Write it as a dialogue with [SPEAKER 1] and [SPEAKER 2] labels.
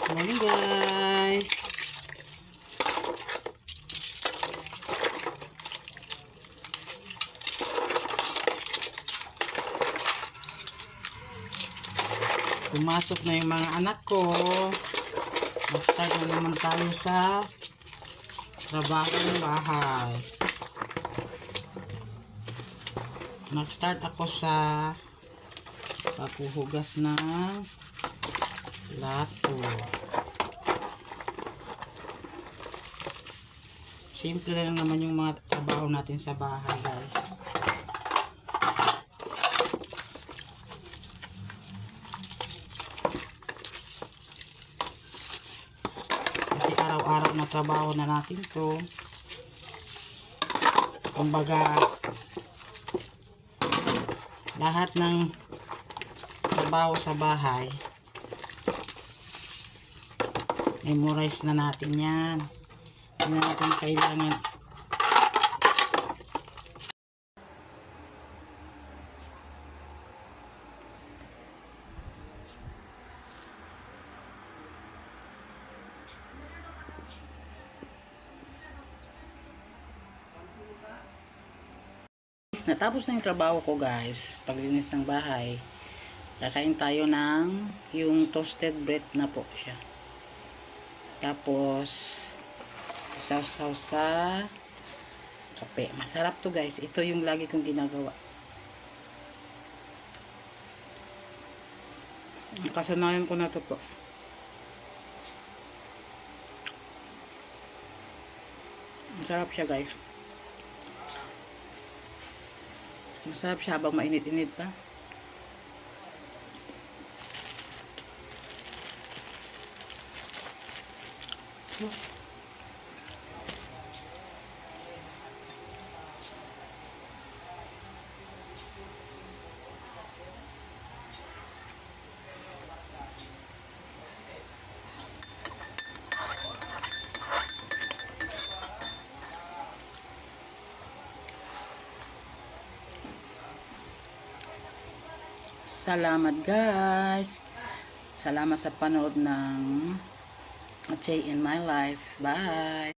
[SPEAKER 1] Morning guys. Pumasok na yung mga anak ko. Mag-start na naman tayo sa trabaho ng bahay. Mag-start ako sa paghuhugas ng plato. Simple lang naman yung mga trabaho natin sa bahay, guys. Kasi araw-araw na trabaho na natin to. Kumbaga, lahat ng trabaho sa bahay, memorize na natin yan. Hindi na natin kailangan natapos na yung trabaho ko, guys. Paglinis ng bahay, kakain tayo ng yung toasted bread na po siya. Tapos sausaw sa kape. Masarap to, guys. Ito yung lagi kong ginagawa. Kasanayan ko na to po. Masarap siya, guys. Masarap siya habang mainit-init pa. Salamat, guys. Salamat sa panood ng A Day in My Life. Bye.